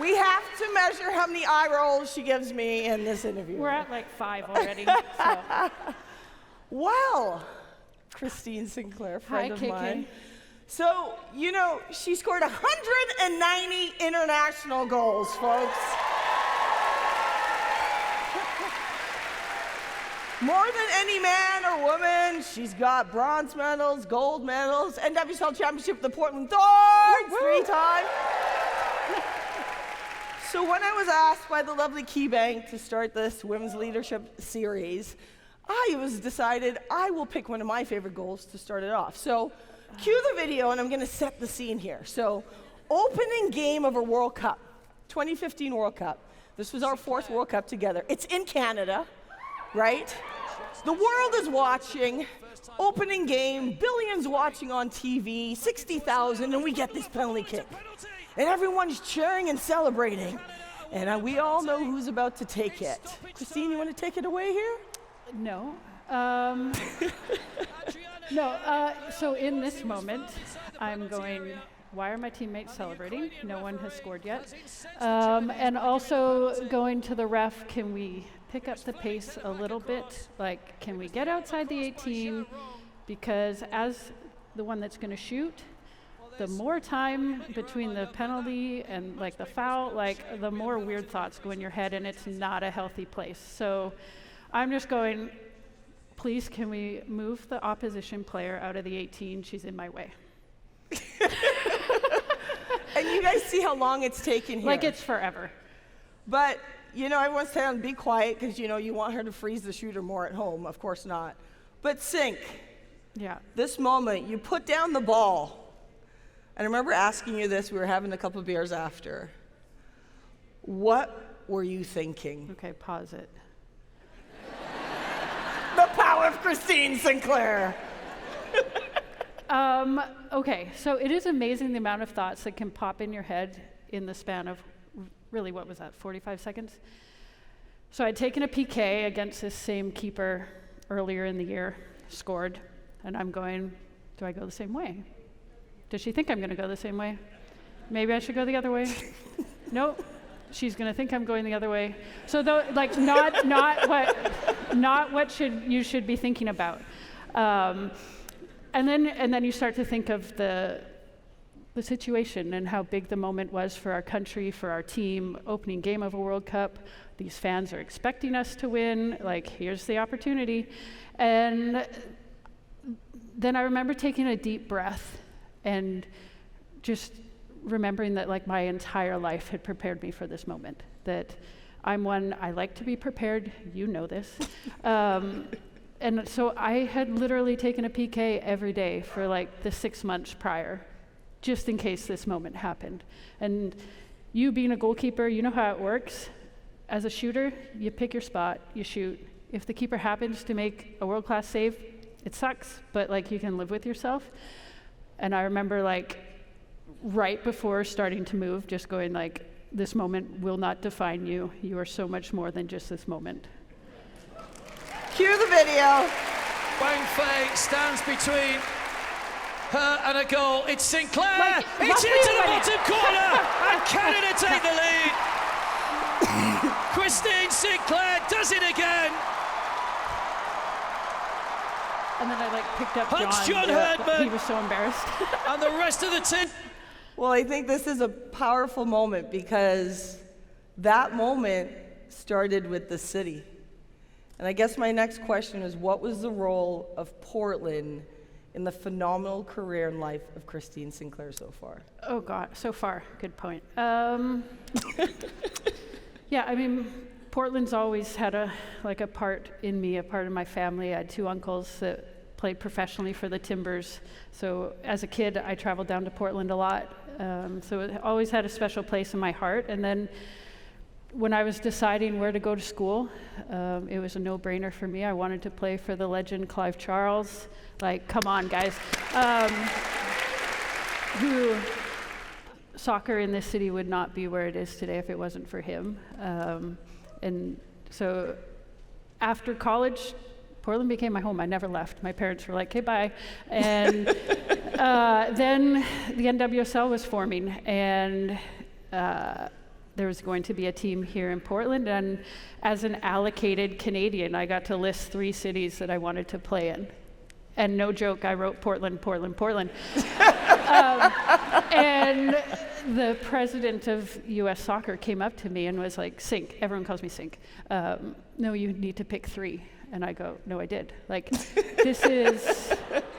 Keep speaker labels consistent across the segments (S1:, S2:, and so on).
S1: We have to measure how many eye rolls she gives me in this interview.
S2: We're at like 5 already. So.
S1: Well, Christine Sinclair, friend of
S2: KK.
S1: mine. So, you know, she scored 190 international goals, folks. More than any man or woman. She's got bronze medals, gold medals, NWSL Championship with the Portland Thorns 3 times. So when I was asked by the lovely KeyBank to start this women's leadership series, I was decided I will pick one of my favorite goals to start it off. So cue the video, and I'm going to set the scene here. So opening game of a World Cup, 2015 World Cup. This was our 4th World Cup together. It's in Canada, right? The world is watching. Opening game, billions watching on TV, 60,000, and we get this penalty kick. And everyone's cheering and celebrating. And we all know who's about to take it. Christine, you want to take it away here?
S2: No. So in this moment, I'm going, why are my teammates celebrating? No one has scored yet. And also going to the ref, can we pick up the pace a little bit? Like, can we get outside the 18? Because as the one that's going to shoot, the more time between the penalty and like the foul, like the more weird thoughts go in your head, and it's not a healthy place. So I'm just going, please, can we move the opposition player out of the 18? She's in my way.
S1: And you guys see how long it's taken here.
S2: Like it's forever.
S1: But, you know, everyone's saying be quiet because, you know, you want her to freeze the shooter more at home. Of course not. But Sink,
S2: Yeah.
S1: this moment, you put down the ball. And I remember asking you this, we were having a couple beers after. What were you thinking?
S2: Okay, pause it.
S1: The power of Christine Sinclair.
S2: Okay, so it is amazing the amount of thoughts that can pop in your head in the span of, really, what was that, 45 seconds? So I'd taken a PK against this same keeper earlier in the year, scored, and I'm going, do I go the same way? Does she think I'm going to go the same way? Maybe I should go the other way? Nope. She's going to think I'm going the other way. So though, like not what you should be thinking about. And then you start to think of the situation and how big the moment was for our country, for our team, opening game of a World Cup. These fans are expecting us to win. Like, here's the opportunity. And then I remember taking a deep breath and just remembering that like my entire life had prepared me for this moment, that I like to be prepared, you know this. And so I had literally taken a PK every day for like the 6 months prior, just in case this moment happened. And you being a goalkeeper, you know how it works. As a shooter, you pick your spot, you shoot. If the keeper happens to make a world-class save, it sucks, but like you can live with yourself. And I remember like right before starting to move, just going like, this moment will not define you. You are so much more than just this moment.
S1: Cue the video.
S3: Wang Fei stands between her and a goal. It's Sinclair.
S2: Like,
S3: it's into the bottom corner. And Canada take the lead. Christine Sinclair does it again.
S2: And then I like picked up
S3: John Herdman.
S2: He was so embarrassed.
S3: And the rest of the team.
S1: Well, I think this is a powerful moment because that moment started with the city. And I guess my next question is, what was the role of Portland in the phenomenal career and life of Christine Sinclair so far?
S2: Oh God, so far, good point. Yeah, I mean, Portland's always had a part in me, a part of my family. I had 2 uncles that played professionally for the Timbers. So as a kid, I traveled down to Portland a lot. So it always had a special place in my heart. And then when I was deciding where to go to school, it was a no-brainer for me. I wanted to play for the legend Clive Charles. Like, come on, guys. Soccer in this city would not be where it is today if it wasn't for him. And so after college, Portland became my home. I never left. My parents were like, okay, bye. And then the NWSL was forming, and there was going to be a team here in Portland, and as an allocated Canadian, I got to list 3 cities that I wanted to play in. And no joke, I wrote Portland, Portland, Portland. And the president of US Soccer came up to me and was like, Sink, everyone calls me Sink. No, you need to pick 3. And I go, no, I did. Like,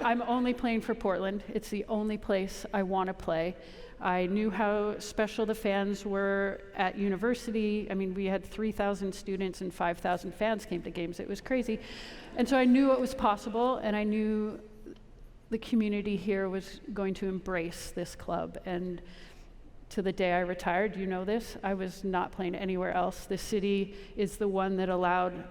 S2: I'm only playing for Portland. It's the only place I want to play. I knew how special the fans were at university. I mean, we had 3,000 students and 5,000 fans came to games. It was crazy. And so I knew it was possible, and I knew the community here was going to embrace this club. And to the day I retired, you know this, I was not playing anywhere else. The city is the one that allowed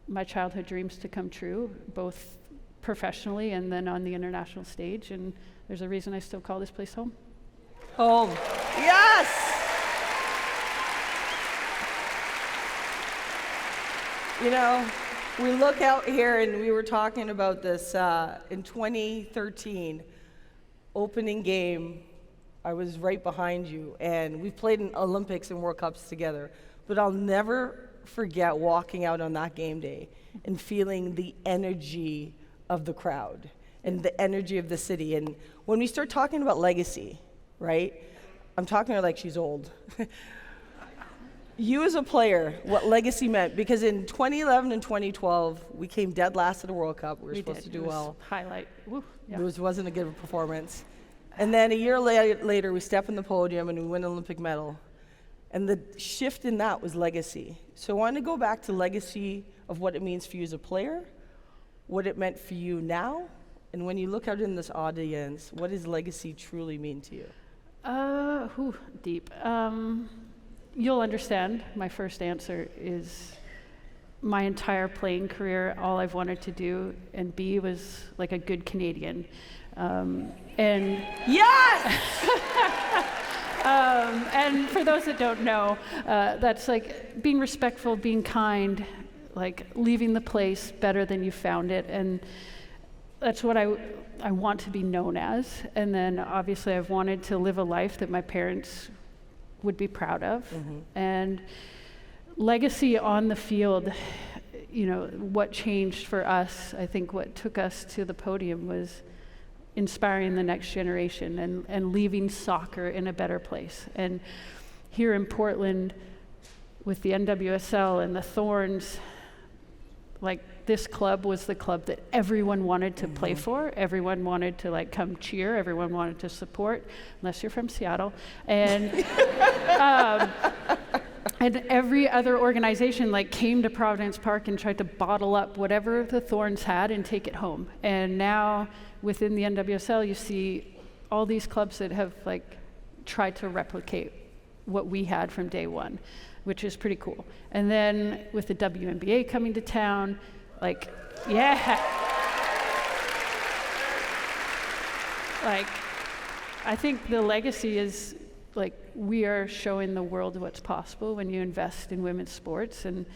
S2: my childhood dreams to come true, both professionally and then on the international stage. And there's a reason I still call this place home.
S1: Home. Yes! You know, we look out here, and we were talking about this in 2013, opening game. I was right behind you, and we've played in Olympics and World Cups together, but I'll never forget walking out on that game day and feeling the energy of the crowd and the energy of the city. And when we start talking about legacy, right? I'm talking to her like she's old. You as a player, what legacy meant, because in 2011 and 2012, we came dead last at the World Cup. We were supposed to do well.
S2: Highlight. Woo, yeah.
S1: It wasn't a good performance. And then a year later, we step on the podium and we win an Olympic medal. And the shift in that was legacy. So I want to go back to legacy of what it means for you as a player, what it meant for you now, and when you look out in this audience, what does legacy truly mean to you?
S2: Deep. You'll understand, my first answer is my entire playing career, all I've wanted to do and be was like a good Canadian. And
S1: yes!
S2: And for those that don't know, that's like being respectful, being kind, like leaving the place better than you found it. And that's what I want to be known as. And then obviously I've wanted to live a life that my parents would be proud of. Mm-hmm. And legacy on the field, you know, what changed for us, I think what took us to the podium was inspiring the next generation and leaving soccer in a better place. And here in Portland, with the NWSL and the Thorns, like this club was the club that everyone wanted to play for. Everyone wanted to like come cheer. Everyone wanted to support, unless you're from Seattle. And and every other organization like came to Providence Park and tried to bottle up whatever the Thorns had and take it home. And now within the NWSL, you see all these clubs that have like tried to replicate what we had from day one, which is pretty cool. And then with the WNBA coming to town, like, yeah. Like, I think the legacy is like we are showing the world what's possible when you invest in women's sports. And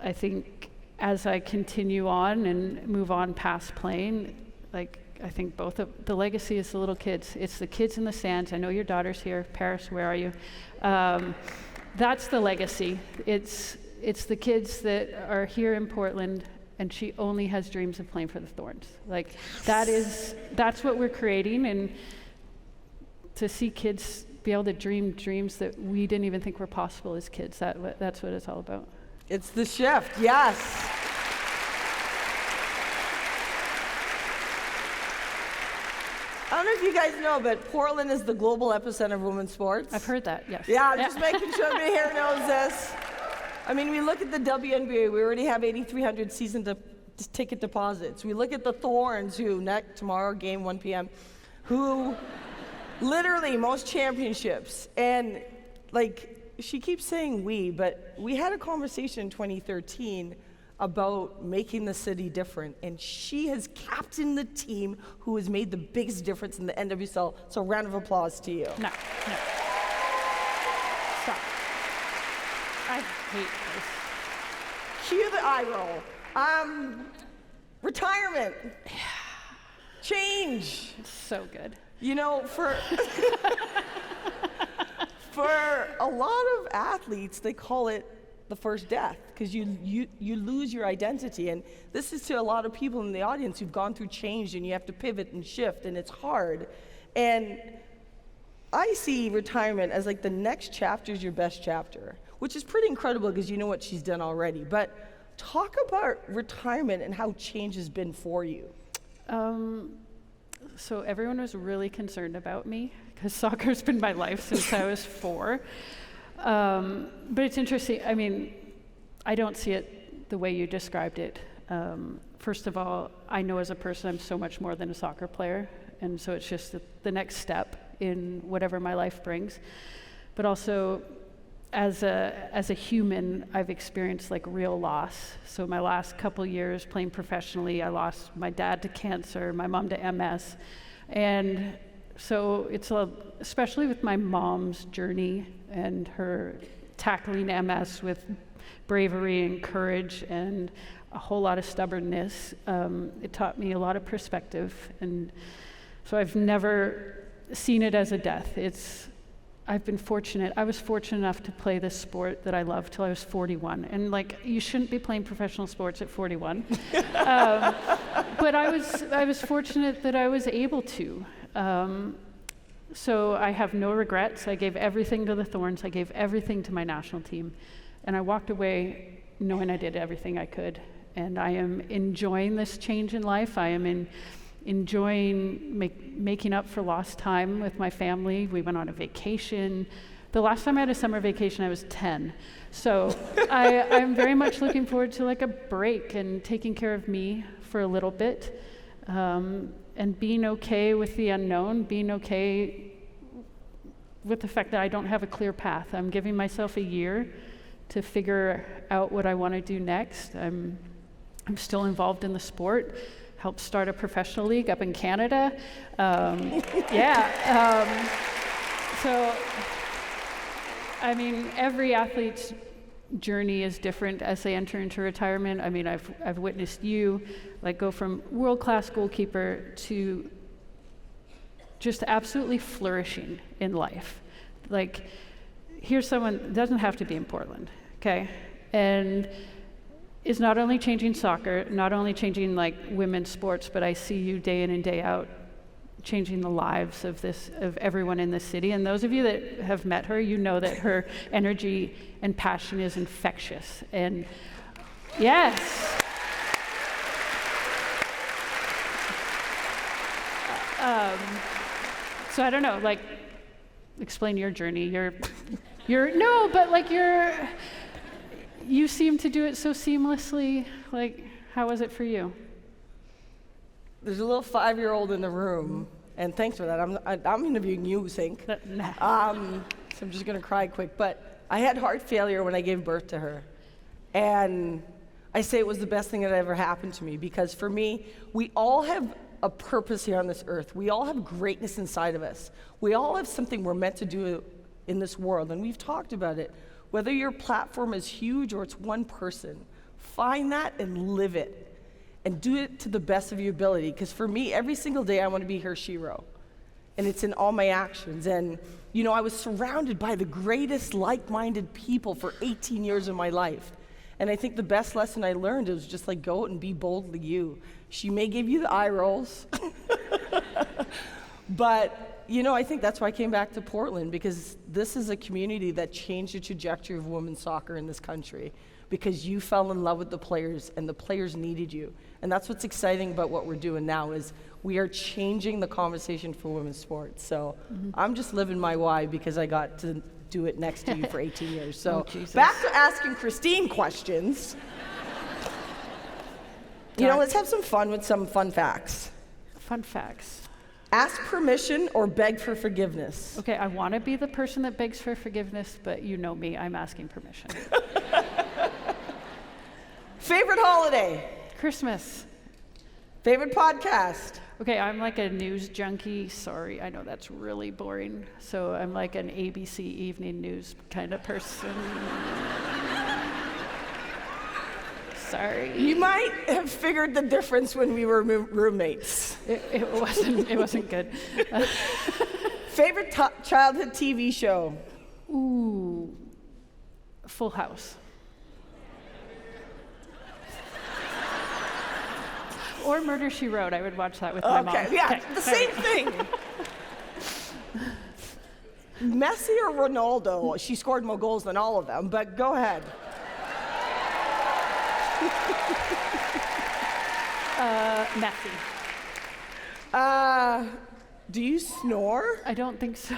S2: I think as I continue on and move on past playing, like I think both of the legacy is the little kids. It's the kids in the stands. I know your daughter's here. Paris, where are you? That's the legacy. It's the kids that are here in Portland, and she only has dreams of playing for the Thorns. Like that's what we're creating, and to see kids be able to dream dreams that we didn't even think were possible as kids. That's what it's all about.
S1: It's the shift, yes. I don't know if you guys know, but Portland is the global epicenter of women's sports.
S2: I've heard that, yes.
S1: Yeah, I'm just making sure everybody here knows this. I mean, we look at the WNBA, we already have 8,300 season ticket deposits. We look at the Thorns, who tomorrow, game 1 p.m., who literally most championships. And like, she keeps saying we, but we had a conversation in 2013 about making the city different, and she has captained the team who has made the biggest difference in the NWSL, so round of applause to you.
S2: No. Stop. I hate this.
S1: Cue the eye roll. Retirement. Change.
S2: It's so good.
S1: You know, for a lot of athletes, they call it the first death, because you lose your identity. And this is to a lot of people in the audience who've gone through change, and you have to pivot and shift, and it's hard. And I see retirement as like the next chapter is your best chapter, which is pretty incredible because you know what she's done already. But talk about retirement and how change has been for you.
S2: So everyone was really concerned about me because soccer's been my life since I was 4. But it's interesting. I mean, I don't see it the way you described it. First of all, I know as a person I'm so much more than a soccer player, and so it's just the next step in whatever my life brings. But also, as a human, I've experienced like real loss. So my last couple years playing professionally, I lost my dad to cancer, my mom to MS, and so it's especially with my mom's journey and her tackling MS with bravery and courage and a whole lot of stubbornness. It taught me a lot of perspective, and so I've never seen it as a death. I've been fortunate. I was fortunate enough to play this sport that I loved till I was 41. And like, you shouldn't be playing professional sports at 41. But I was fortunate that I was able to. So I have no regrets. I gave everything to the Thorns. I gave everything to my national team. And I walked away knowing I did everything I could. And I am enjoying this change in life. I am enjoying making up for lost time with my family. We went on a vacation. The last time I had a summer vacation, I was 10. So I'm very much looking forward to like a break and taking care of me for a little bit, and being okay with the unknown, being okay with the fact that I don't have a clear path. I'm giving myself a year to figure out what I want to do next. I'm still involved in the sport. Helped start a professional league up in Canada. So, I mean, every athlete's journey is different as they enter into retirement. I mean, I've witnessed you like go from world-class goalkeeper to just absolutely flourishing in life. Like, here's someone that doesn't have to be in Portland, okay? And is not only changing soccer, not only changing like women's sports, but I see you day in and day out changing the lives of everyone in this city. And those of you that have met her, you know that her energy and passion is infectious. And yes. So I don't know, like, explain your journey. You seem to do it so seamlessly. Like, how was it for you?
S1: There's a little 5-year-old in the room, and thanks for that. I'm interviewing you, Sink. So I'm just gonna cry quick. But I had heart failure when I gave birth to her, and I say it was the best thing that ever happened to me, because for me, we all have a purpose here on this earth. We all have greatness inside of us. We all have something we're meant to do in this world, and we've talked about it. Whether your platform is huge or it's one person, find that and live it, and do it to the best of your ability. Because for me, every single day I want to be her hero, and it's in all my actions. And you know, I was surrounded by the greatest like-minded people for 18 years of my life. And I think the best lesson I learned is just like, go out and be boldly you. She may give you the eye rolls, but you know, I think that's why I came back to Portland, because this is a community that changed the trajectory of women's soccer in this country, because you fell in love with the players and the players needed you. And that's what's exciting about what we're doing now, is we are changing the conversation for women's sports. So I'm just living my why, because I got to do it next to you for 18 years. So back to asking Christine questions. You know, let's have some fun with some fun facts.
S2: Fun facts.
S1: Ask permission or beg for forgiveness.
S2: Okay, I want to be the person that begs for forgiveness, but you know me, I'm asking permission.
S1: Favorite holiday?
S2: Christmas.
S1: Favorite podcast?
S2: Okay, I'm like a news junkie. Sorry, I know that's really boring. So I'm like an ABC evening news kind of person. Sorry.
S1: You might have figured the difference when we were roommates.
S2: It wasn't good.
S1: Favorite childhood TV show?
S2: Ooh, Full House. Or Murder, She Wrote. I would watch that with my mom.
S1: Okay, yeah, the same thing. Messi or Ronaldo? She scored more goals than all of them, but go ahead.
S2: Messi.
S1: Do you snore?
S2: I don't think so.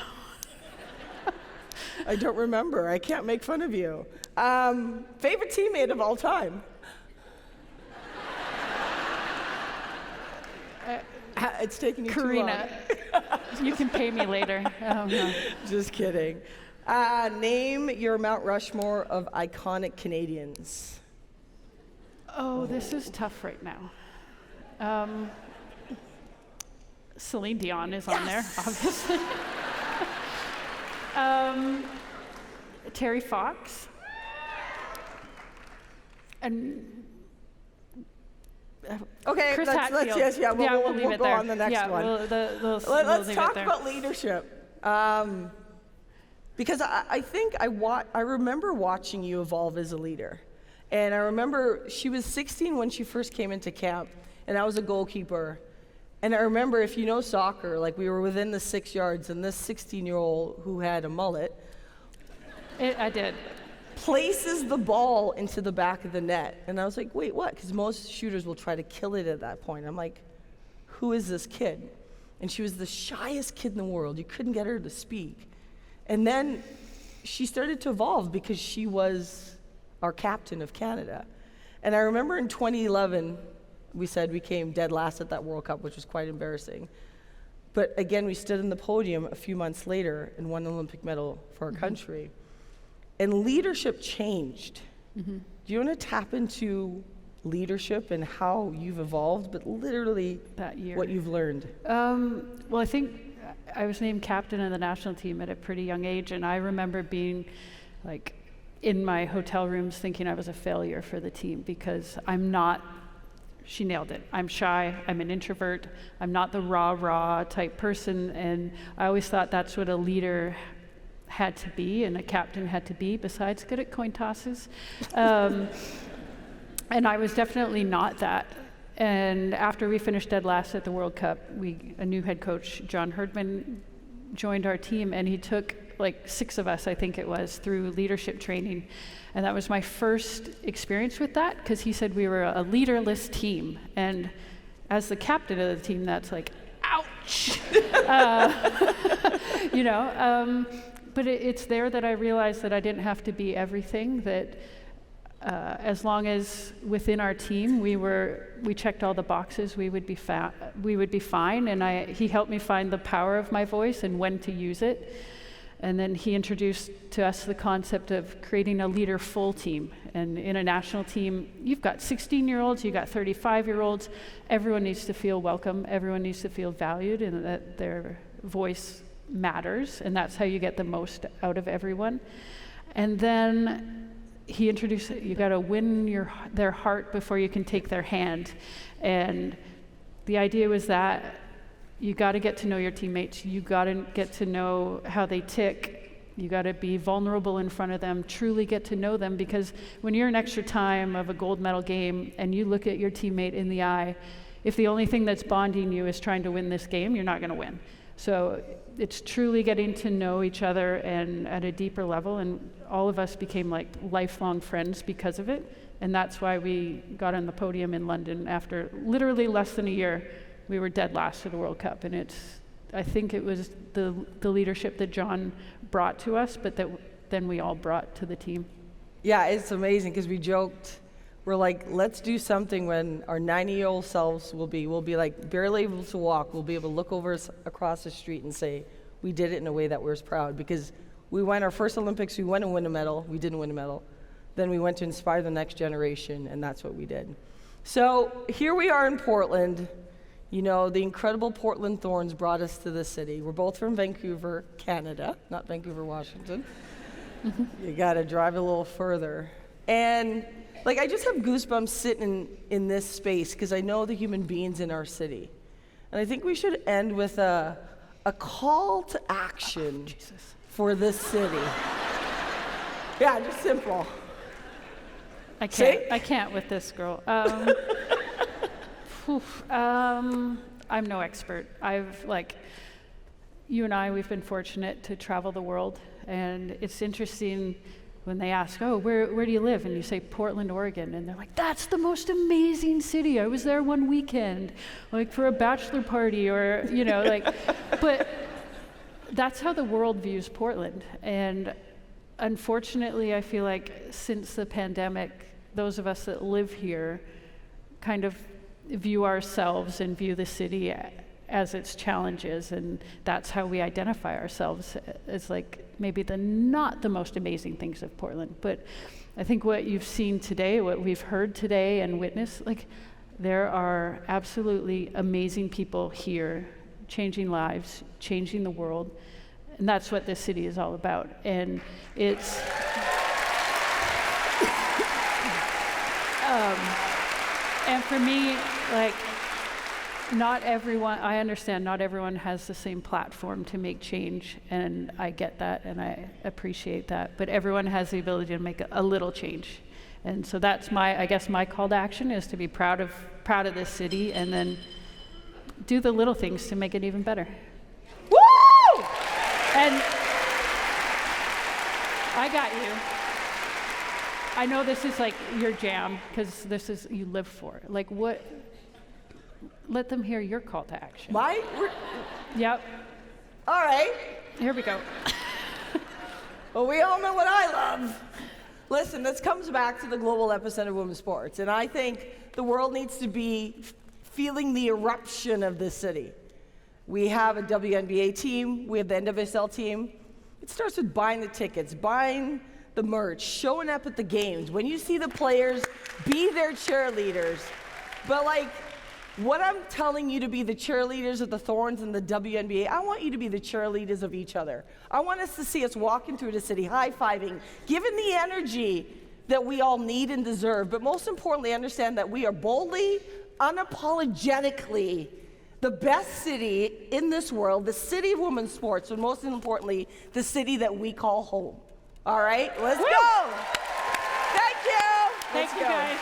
S1: I don't remember. I can't make fun of you. Favorite teammate of all time? It's taking you
S2: Karina.
S1: too long.
S2: You can pay me later. Oh, no.
S1: Just kidding. Name your Mount Rushmore of iconic Canadians.
S2: Oh, this is tough right now. Celine Dion is on there, obviously. Terry Fox. And
S1: Okay,
S2: Chris
S1: let's
S2: Hadfield.
S1: yes, yeah, we'll
S2: leave it
S1: go
S2: there.
S1: on the next one.
S2: Let's
S1: Let's talk about leadership. Because I think I remember watching you evolve as a leader. And I remember she was 16 when she first came into camp, and I was a goalkeeper. And I remember, if you know soccer, like we were within the 6 yards, and this 16-year-old who had a mullet
S2: I did.
S1: places the ball into the back of the net. And I was like, wait, what? Because most shooters will try to kill it at that point. I'm like, who is this kid? And she was the shyest kid in the world. You couldn't get her to speak. And then she started to evolve because she was our captain of Canada. And I remember in 2011, we said we came dead last at that World Cup, which was quite embarrassing. But again, we stood in the podium a few months later and won an Olympic medal for our country. And leadership changed. Do you want to tap into leadership and how you've evolved, but literally
S2: That year.
S1: what you've learned?
S2: Well, I think I was named captain of the national team at a pretty young age, and I remember being like in my hotel rooms thinking I was a failure for the team because I'm not. She nailed it. I'm shy, I'm an introvert, I'm not the rah-rah type person, and I always thought that's what a leader had to be and a captain had to be, besides good at coin tosses. And I was definitely not that. And after we finished dead last at the World Cup, a new head coach, John Herdman, joined our team, and he took like 6 of us, I think it was, through leadership training. And that was my first experience with that, because he said we were a leaderless team. And as the captain of the team, that's like, ouch! But it's there that I realized that I didn't have to be everything, that as long as within our team we checked all the boxes, we would be fine. And he helped me find the power of my voice and when to use it. And then he introduced to us the concept of creating a leader-full team. And in a national team, you've got 16-year-olds, you've got 35-year-olds. Everyone needs to feel welcome. Everyone needs to feel valued and that their voice matters. And that's how you get the most out of everyone. And then he introduced, you got to win their heart before you can take their hand. And the idea was that you got to get to know your teammates. You got to get to know how they tick. You got to be vulnerable in front of them, truly get to know them, because when you're in extra time of a gold medal game and you look at your teammate in the eye, if the only thing that's bonding you is trying to win this game, you're not going to win. So it's truly getting to know each other and at a deeper level, and all of us became like lifelong friends because of it. And that's why we got on the podium in London after literally less than a year. We were dead last to the World Cup, and I think it was the leadership that John brought to us, but that then we all brought to the team.
S1: Yeah, it's amazing because we joked, we're like, let's do something when our 90-year-old selves we'll be like barely able to walk. We'll be able to look over across the street and say, we did it in a way that we're proud, because we won our first Olympics, we went and win a medal, we didn't win a medal. Then we went to inspire the next generation, and that's what we did. So here we are in Portland. You know, the incredible Portland Thorns brought us to this city. We're both from Vancouver, Canada, not Vancouver, Washington. You gotta drive a little further. And like, I just have goosebumps sitting in this space because I know the human beings in our city. And I think we should end with a call to action for this city. Yeah, just simple.
S2: I can't.
S1: See?
S2: I can't with this girl. I'm no expert. You and I, we've been fortunate to travel the world, and it's interesting when they ask, oh, where do you live? And you say Portland, Oregon, and they're like, that's the most amazing city. I was there one weekend, like for a bachelor party, or, but that's how the world views Portland. And unfortunately, I feel like since the pandemic, those of us that live here kind of view ourselves and view the city as its challenges, and that's how we identify ourselves as like maybe not the most amazing things of Portland. But I think what you've seen today, what we've heard today and witnessed, like there are absolutely amazing people here changing lives, changing the world, and that's what this city is all about. And it's and for me, like, I understand not everyone has the same platform to make change, and I get that, and I appreciate that, but everyone has the ability to make a little change. And so that's I guess my call to action is to be proud of this city, and then do the little things to make it even better.
S1: Woo!
S2: And I got you. I know this is like your jam, because this is, you live for it. Like what? Let them hear your call to action. Yep.
S1: All right.
S2: Here we go.
S1: Well, we all know what I love. Listen, this comes back to the global epicenter of women's sports, and I think the world needs to be feeling the eruption of this city. We have a WNBA team, we have the NWSL team. It starts with buying the tickets, buying the merch, showing up at the games. When you see the players, be their cheerleaders. But like, what I'm telling you to be the cheerleaders of the Thorns and the WNBA, I want you to be the cheerleaders of each other. I want us to see us walking through the city, high-fiving, giving the energy that we all need and deserve, but most importantly, understand that we are boldly, unapologetically the best city in this world, the city of women's sports, but most importantly, the city that we call home. All right, let's go. Thank you.
S2: Thank you, guys.